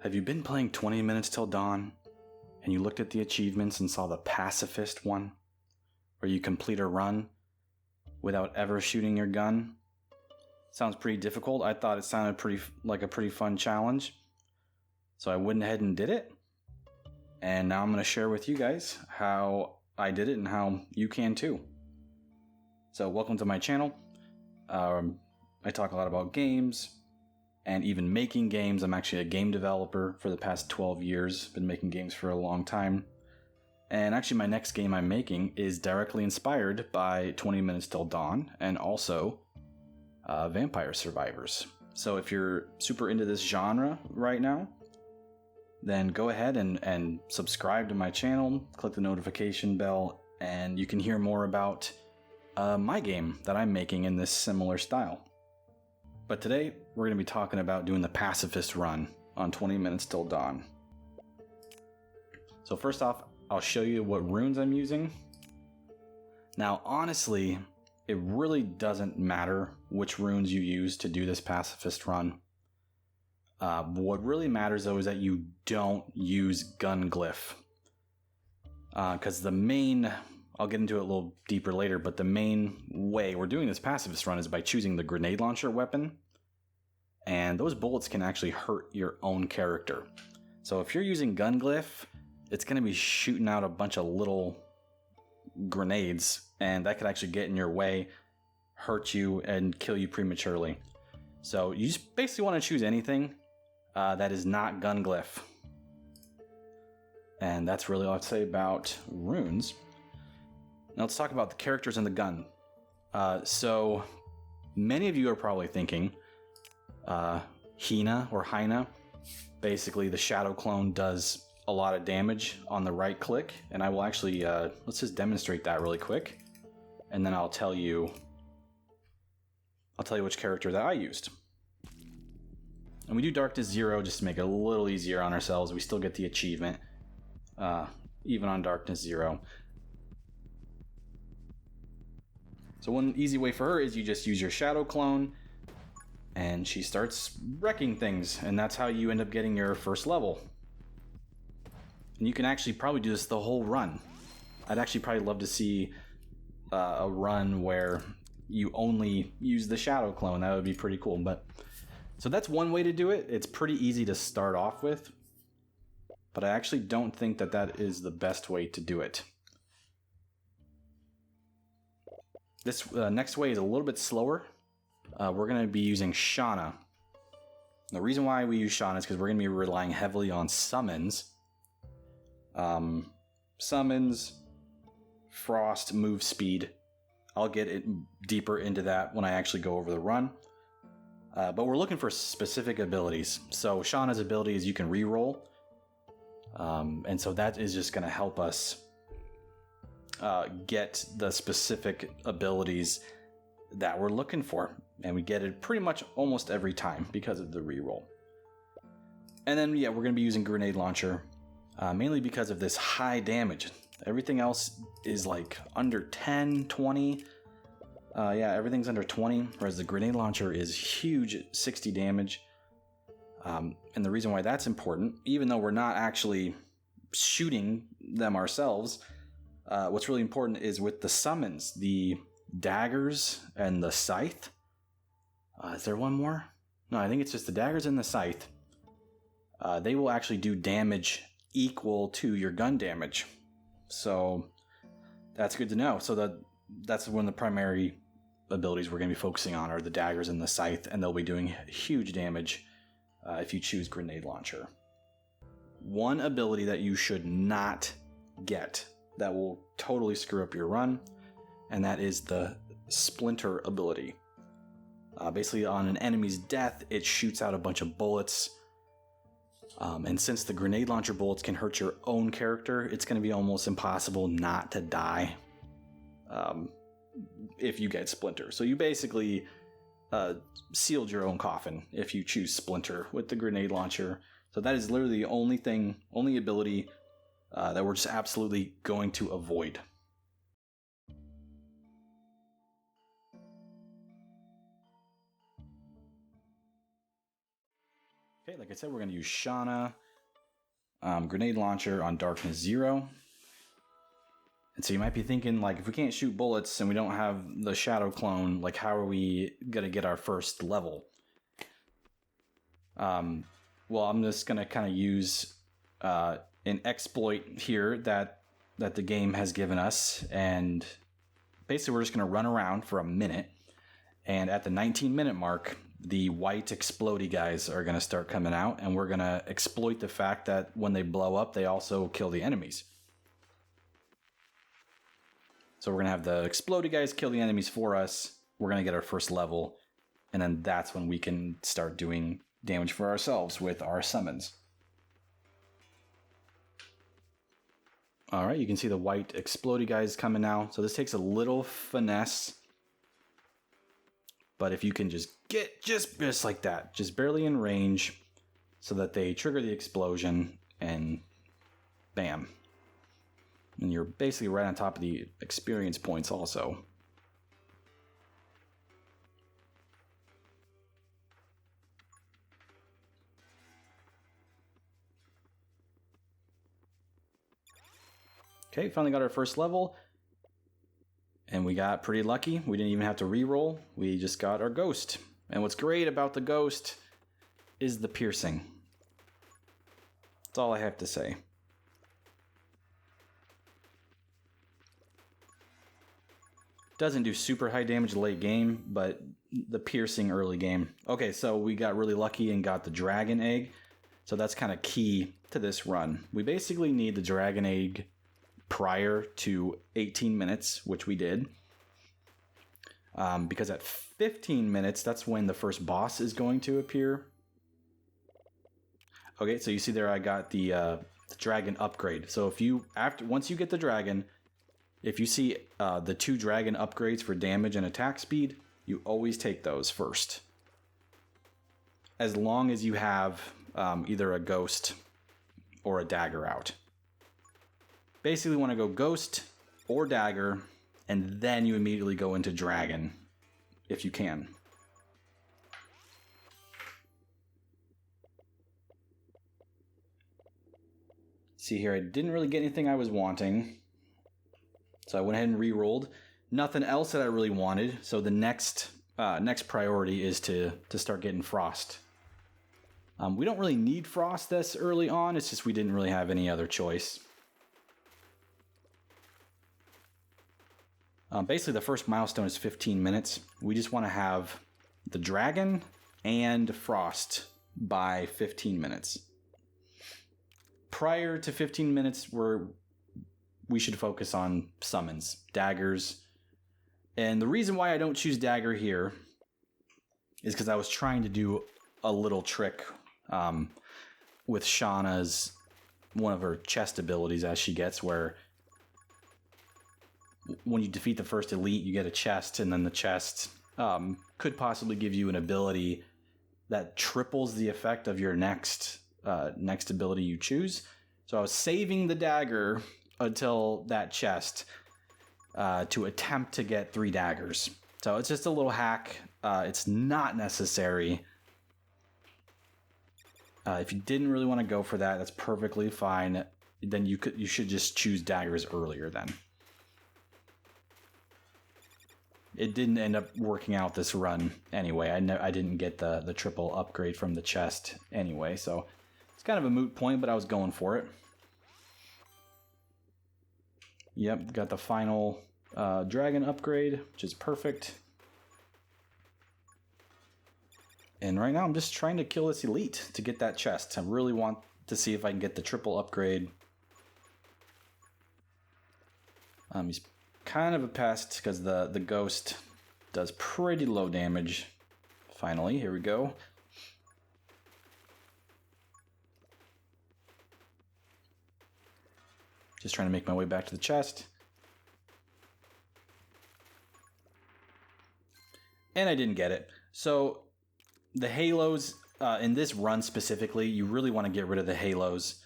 Have you been playing 20 minutes till dawn and you looked at the achievements and saw the Pacifist one, where you complete a run without ever shooting your gun? Sounds pretty difficult. I thought it sounded like a pretty fun challenge. So I went ahead and did it. And now I'm going to share with you guys how I did it and how you can too. So welcome to my channel. I talk a lot about games and even making games. I'm actually a game developer for the past 12 years. Been making games for a long time. And actually my next game I'm making is directly inspired by 20 Minutes Till Dawn and also Vampire Survivors. So if you're super into this genre right now, then go ahead and subscribe to my channel, click the notification bell, and you can hear more about my game that I'm making in this similar style. But today, we're going to be talking about doing the Pacifist Run on 20 Minutes Till Dawn. So first off, I'll show you what runes I'm using. Now, honestly, it really doesn't matter which runes you use to do this Pacifist Run. What really matters, though, is that you don't use gun glyph. Because the main... I'll get into it a little deeper later, but the main way we're doing this Pacifist Run is by choosing the grenade launcher weapon. And those bullets can actually hurt your own character. So if you're using gun glyph, it's going to be shooting out a bunch of little grenades, and that could actually get in your way, hurt you, and kill you prematurely. So you just basically want to choose anything that is not gun glyph. And that's really all I'd say about runes. Now let's talk about the characters and the gun. So many of you are probably thinking Hina. Basically the shadow clone does a lot of damage on the right click, and I will actually let's just demonstrate that really quick, and then I'll tell you which character that I used. And we do Darkness 0 just to make it a little easier on ourselves. We still get the achievement even on Darkness 0. So one easy way for her is you just use your shadow clone and she starts wrecking things, and that's how you end up getting your first level. And you can actually probably do this the whole run. I'd actually probably love to see a run where you only use the shadow clone. That would be pretty cool. But so that's one way to do it. It's pretty easy to start off with, but I actually don't think that that is the best way to do it. This next way is a little bit slower. We're going to be using Shauna. The reason why we use Shauna is because we're going to be relying heavily on summons. Summons, frost, move speed. I'll get it deeper into that when I actually go over the run. But we're looking for specific abilities. So Shauna's ability is you can reroll. And so that is just going to help us get the specific abilities that we're looking for, and we get it pretty much almost every time because of the reroll. And then we're going to be using grenade launcher mainly because of this high damage. Everything else is like under 10, 20. Everything's under 20, whereas the grenade launcher is huge, 60 damage. And the reason why that's important, even though we're not actually shooting them ourselves, what's really important is with the summons, the daggers and the scythe. Is there one more? No, I think it's just the daggers and the scythe. They will actually do damage equal to your gun damage. So that's good to know. So that's one of the primary abilities we're going to be focusing on are the daggers and the scythe, and they'll be doing huge damage if you choose grenade launcher. One ability that you should not get that will totally screw up your run, and that is the splinter ability. Basically on an enemy's death, it shoots out a bunch of bullets, and since the grenade launcher bullets can hurt your own character, it's going to be almost impossible not to die if you get splinter. So you basically sealed your own coffin if you choose splinter with the grenade launcher. So that is literally the only ability that we're just absolutely going to avoid. Okay, like I said, we're going to use Shauna, grenade launcher on darkness 0. And so you might be thinking, like, if we can't shoot bullets and we don't have the shadow clone, like, how are we going to get our first level? Well, I'm just going to kind of use an exploit here that the game has given us. And basically, we're just going to run around for a minute. And at the 19-minute mark, the white explodey guys are going to start coming out. And we're going to exploit the fact that when they blow up, they also kill the enemies. So we're going to have the explodey guys kill the enemies for us. We're going to get our first level. And then that's when we can start doing damage for ourselves with our summons. All right, you can see the white explodey guys coming now. So this takes a little finesse. But if you can just get just like that, just barely in range so that they trigger the explosion and bam. And you're basically right on top of the experience points also. Okay, finally got our first level. And we got pretty lucky. We didn't even have to re-roll. We just got our ghost. And what's great about the ghost is the piercing. That's all I have to say. Doesn't do super high damage late game, but the piercing early game. Okay, so we got really lucky and got the dragon egg. So that's kind of key to this run. We basically need the dragon egg prior to 18 minutes, which we did. Because at 15 minutes, that's when the first boss is going to appear. Okay, so you see there I got the dragon upgrade. So if you once you get the dragon, if you see the 2 dragon upgrades for damage and attack speed, you always take those first. As long as you have either a ghost or a dagger out. Basically want to go ghost or dagger, and then you immediately go into dragon, if you can. See here, I didn't really get anything I was wanting. So I went ahead and re-rolled. Nothing else that I really wanted, so the next priority is to start getting frost. We don't really need frost this early on, it's just we didn't really have any other choice. Basically, the first milestone is 15 minutes. We just want to have the dragon and frost by 15 minutes. Prior to 15 minutes, we should focus on summons, daggers. And the reason why I don't choose dagger here is because I was trying to do a little trick with Shauna's, one of her chest abilities as she gets, where when you defeat the first elite, you get a chest, and then the chest could possibly give you an ability that triples the effect of your next ability you choose. So I was saving the dagger until that chest to attempt to get 3 daggers. So it's just a little hack. It's not necessary. If you didn't really want to go for that, that's perfectly fine. Then you should just choose daggers earlier then. It didn't end up working out this run anyway. I didn't get the triple upgrade from the chest anyway, so it's kind of a moot point, but I was going for it. Yep, got the final dragon upgrade, which is perfect. And right now I'm just trying to kill this elite to get that chest. I really want to see if I can get the triple upgrade. He's kind of a pest because the ghost does pretty low damage. Finally, here we go. Just trying to make my way back to the chest. And I didn't get it. So the halos, in this run specifically, you really want to get rid of the halos.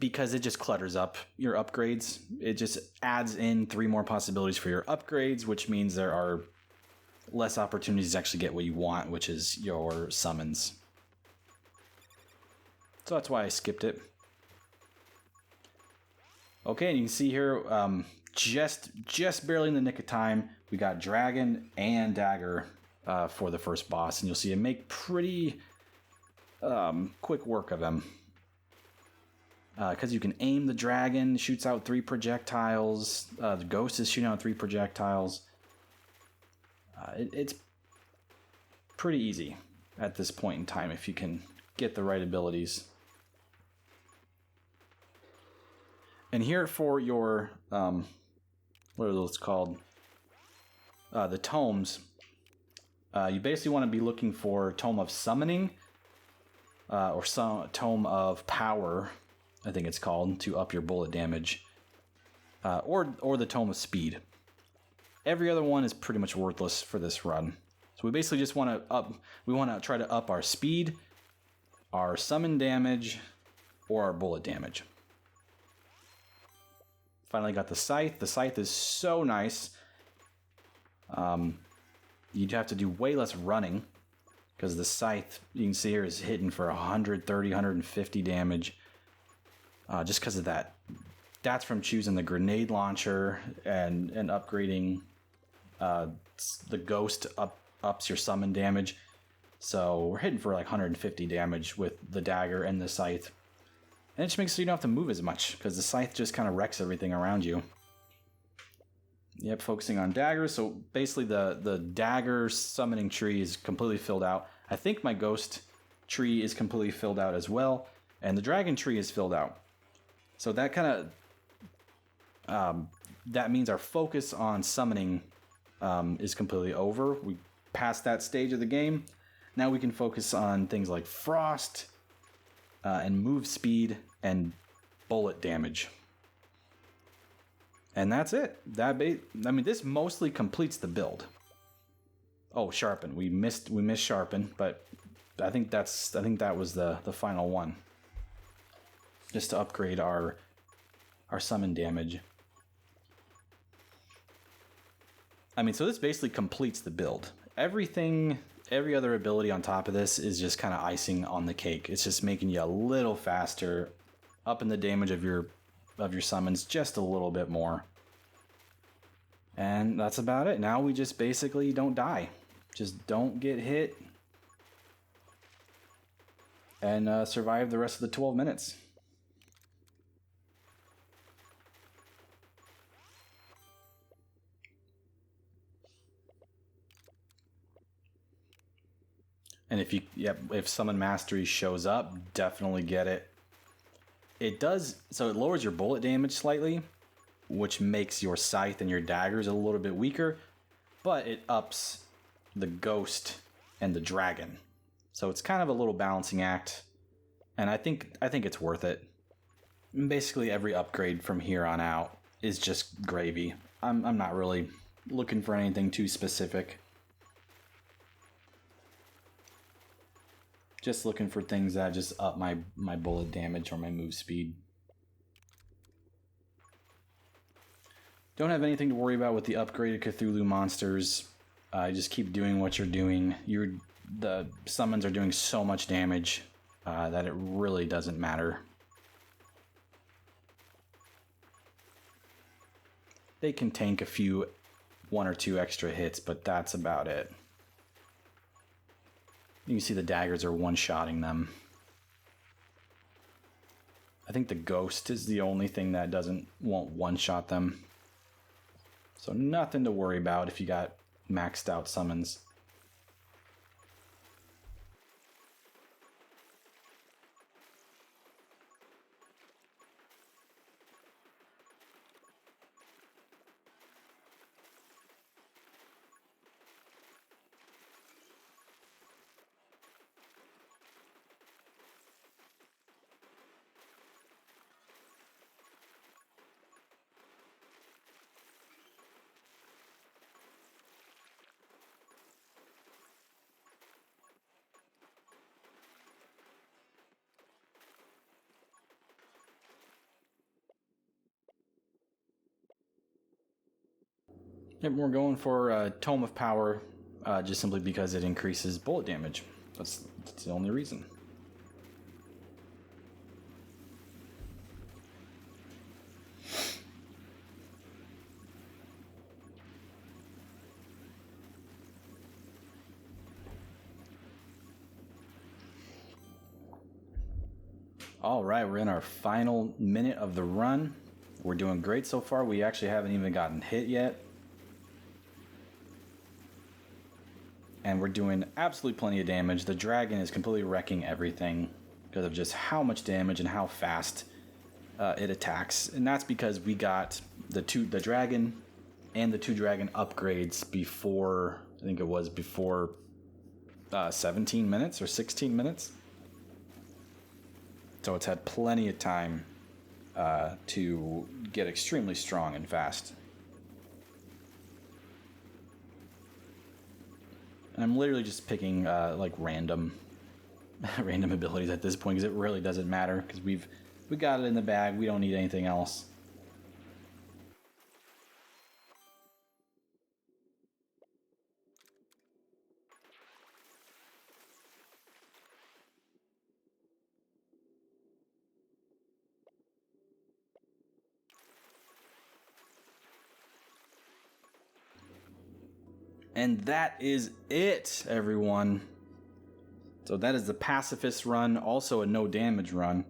Because it just clutters up your upgrades. It just adds in 3 more possibilities for your upgrades, which means there are less opportunities to actually get what you want, which is your summons. So that's why I skipped it. Okay, and you can see here, just barely in the nick of time, we got Dragon and Dagger for the first boss. And you'll see it make pretty quick work of him. Because you can aim the Dragon, shoots out 3 projectiles. The Ghost is shooting out 3 projectiles. It's pretty easy at this point in time if you can get the right abilities. And here for your, what are those called? The tomes. You basically want to be looking for Tome of Summoning, or some Tome of Power, I think it's called, to up your bullet damage, or the Tome of Speed. Every other one is pretty much worthless for this run. So we basically just want to try to up our speed, our summon damage, or our bullet damage. Finally got the Scythe. The Scythe is so nice. You'd have to do way less running, because the Scythe, you can see here, is hitting for 130, 150 damage. Just because of that. That's from choosing the grenade launcher and upgrading the Ghost ups your summon damage. So we're hitting for like 150 damage with the Dagger and the Scythe. And it just makes so you don't have to move as much, because the Scythe just kind of wrecks everything around you. Yep, focusing on Daggers. So basically the Dagger summoning tree is completely filled out. I think my Ghost tree is completely filled out as well. And the Dragon tree is filled out. So that kind of... that means our focus on summoning is completely over. We passed that stage of the game. Now we can focus on things like Frost, and move speed, and bullet damage. And that's it. This mostly completes the build. Oh, Sharpen. We missed Sharpen, but I think that was the final one. Just to upgrade our summon damage. So this basically completes the build. Every other ability on top of this is just kind of icing on the cake. It's just making you a little faster, upping the damage of your summons just a little bit more. And that's about it. Now we just basically don't die. Just don't get hit. And survive the rest of the 12 minutes. And if Summon Mastery shows up, definitely get it. It does, so it lowers your bullet damage slightly, which makes your Scythe and your Daggers a little bit weaker, but it ups the Ghost and the Dragon. So it's kind of a little balancing act, and I think it's worth it. Basically every upgrade from here on out is just gravy. I'm not really looking for anything too specific. Just looking for things that just up my bullet damage or my move speed. Don't have anything to worry about with the upgraded Cthulhu monsters. Just keep doing what you're doing. The summons are doing so much damage that it really doesn't matter. They can tank one or two extra hits, but that's about it. You can see the Daggers are one-shotting them. I think the Ghost is the only thing that won't one-shot them. So nothing to worry about if you got maxed out summons. Yep, we're going for Tome of Power, just simply because it increases bullet damage. That's the only reason. All right, we're in our final minute of the run. We're doing great so far. We actually haven't even gotten hit yet. And we're doing absolutely plenty of damage. The dragon is completely wrecking everything because of just how much damage and how fast it attacks. And that's because we got the dragon and the 2 dragon upgrades before, I think it was before 17 minutes or 16 minutes. So it's had plenty of time to get extremely strong and fast. And I'm literally just picking like random abilities at this point because it really doesn't matter because we got it in the bag. We don't need anything else. And that is it, everyone. So that is the Pacifist Run, also a no damage run.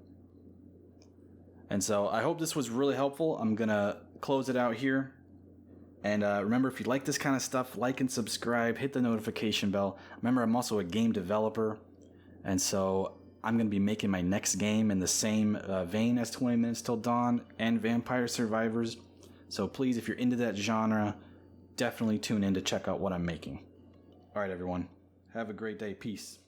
And so I hope this was really helpful. I'm going to close it out here. And remember, if you like this kind of stuff, like and subscribe, hit the notification bell. Remember, I'm also a game developer. And so I'm going to be making my next game in the same vein as 20 Minutes Till Dawn and Vampire Survivors. So please, if you're into that genre, definitely tune in to check out what I'm making. All right, everyone. Have a great day. Peace.